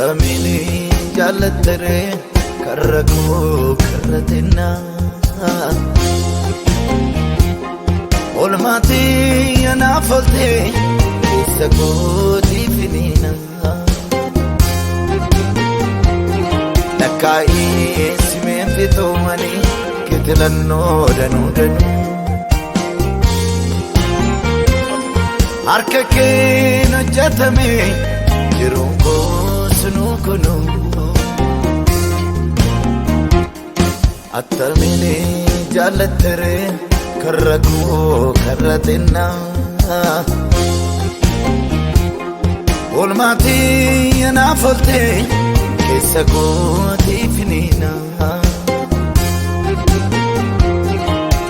Attamini jaalattere karra koo karratenna Olmaatii anaaf oolte keessa kootii finiina Lakkaa'ii simeen fixoomanii kitilannoo danuu danuu Harka keen hojjetame jiruun koo sunuu kunuu Attamini jaalattere karra koo karratenna Olmaatii anaaf oolte keessa kootii finiina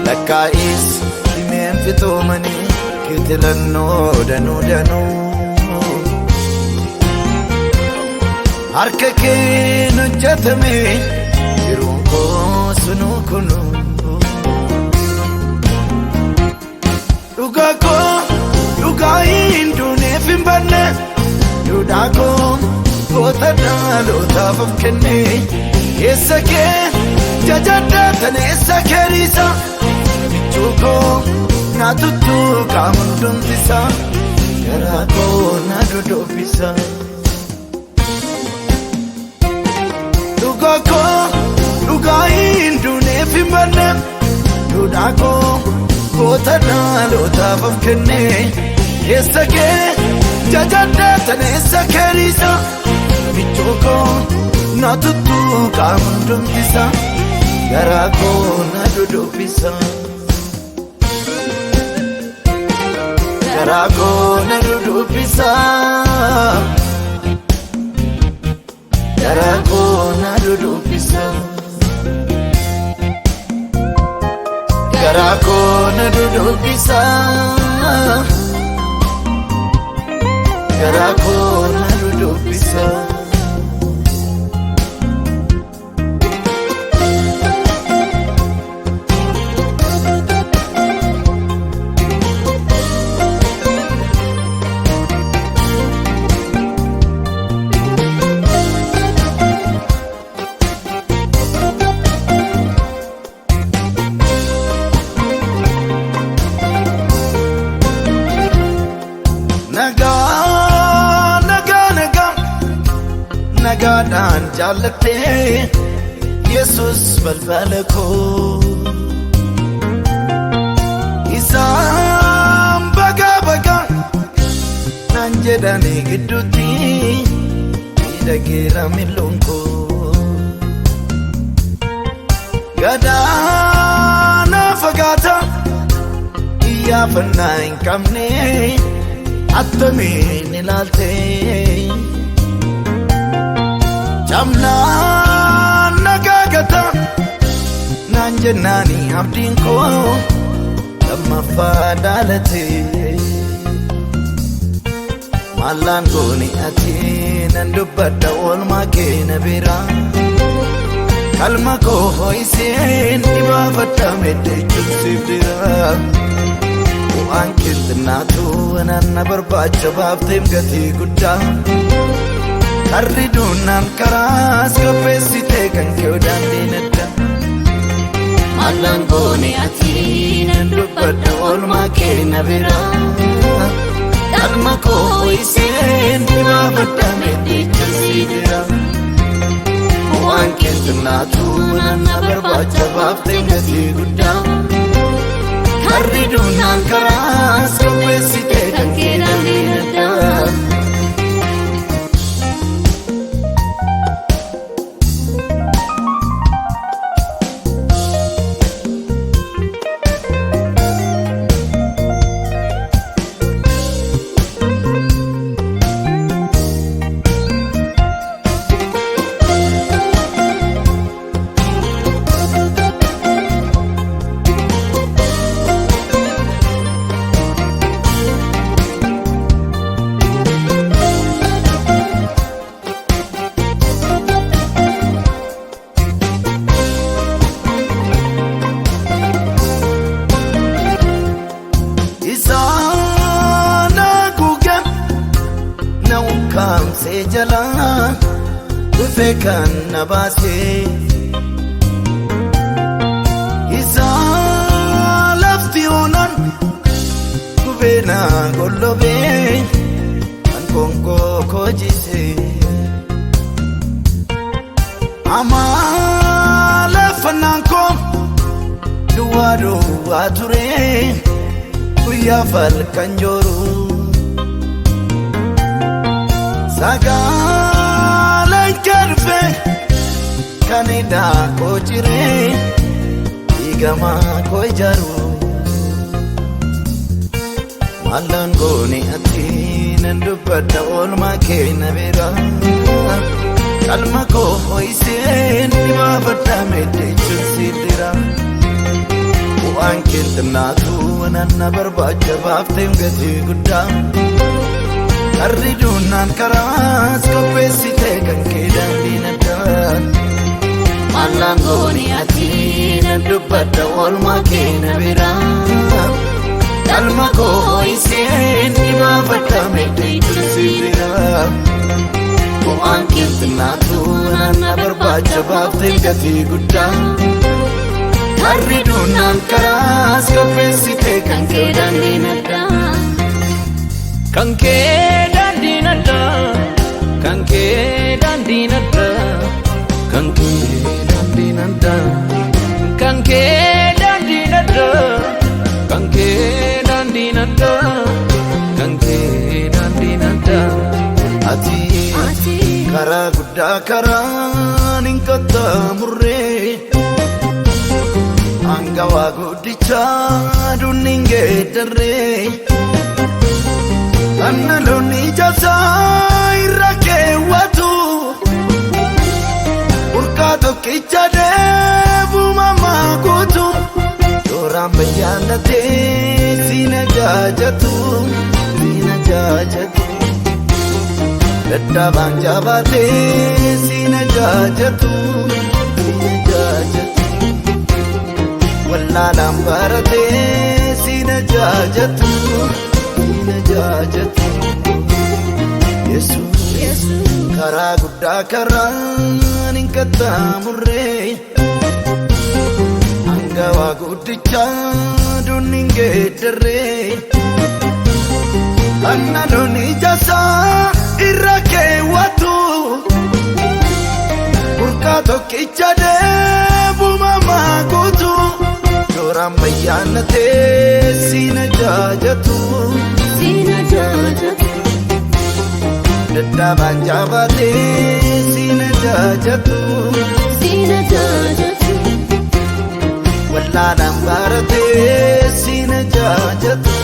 Lakkaa'is simeen fixoomanii kitilannoo danuu danuu Harka keen hojjetame jiruun koo sunuu kunuu Dhugaa koo dhugaa hin duuneef hin banne Duudhaa koo goota dhalootaaf of kenne Eessa kee jajadda tan eessa keeriisa Michuu koo na tuttuqaa hundumtisa garaa koo na dodofisa Dhugaa koo dhugaa hin duuneef hin banne Duudhaa koo goota dhalootaaf of kenne Eessa kee jajadda tan eessa keeriisa Michuu koo na tuttuqaa hundumtisa garaa koo na dodofisa Garaa koo na dodofisa Garaa koo na dodofisa Garaa koo na dodofisa Garaa koo na dodofisa Nagaadhaan jaallattee Yesus balbala koo Isaan baga baga naan jedhanii gidduutti miidhageera miilloon koo Gadaana fagaata iyyaafannaa hin qabne attamiin ilaaltee Jamnaan nagaagata naan jennaani abdiin koo lammaffaa dhaalate Maallaan goone ati nan dubbadha oolmaa kee na bira Kalma koo ho'iseen dhibaafadha meddeechuun siif dira Bu'aan qilxinnaatu naan na barbaacha baafteem gatii guddaa Harri duunaan karaas qopheessitee kan kee daandii nadda Maallaan goone ati nan dubbadha oolmaa kee na bira Kalma koo ho'iseen dhibaafadha meddeechuun siif dira Bu'aan qilxinnaatu naan na barbaacha baafteem gatii guddaa Harri duunaan karaas qopheessitee kan kee daandii nadda kamse jala dhufe kan na baase isaa lafti oonan gubee na gollobee kan konkoo koojise amala fanaan koo duwwaa duwwaa ture guyyaa falkan jooru sagaaleen kadfe kanidhaa koo ciree dhiigamaa koo ijaaru mallaan goone ati nan dubbadha oolmaa kee na beera kalma koo ho'iseen dhibaafadha meddeechuun siidira bu'aan kee xinnaatu nanna barbaacha baafteem gatii guddaa harri duunaan karaas qopheessitee kan kee daandii naddaan mallaan goone ati nan dubbadha oolmaa kee na beera kalma koo ho'iseen dhibaafadha meddeechuun siidira bu'aan kee xinnaatu nanna barbaacha baafteem gatii guddaa harri duunaan karaas qopheessitee kan kee daandii naddaan kan kee daandii naddaan kan kee daandii naddaan kan kee daandii naddaan kan kee daandii naddaan kan kee daandii naddaan kan kee daandii naddaan ati karaa guddaa karaan hin qaxxaamurree angawaa guddichaa dunniin geeddarree anna loonni jaasaa irra keewwatu burqaa tokkicha deebu mammaa guutu dooraan bayyaanatee siina jaajatu dadhabaan jaabatee siina jaajatu wallaalaan baratee siina jaajatu Yesuus karaa guddaa karaan hin qaxxaamurree angawaa guddichaa dunniin geeddarree anna loonni jaasaa irra keewwatu burqaa tokkicha deebu mammaa guutu dooraan bayyaanatee siina jaajatu dadhabaan jaabatee siina jaajatu wallaalaan baratee siina jaajatu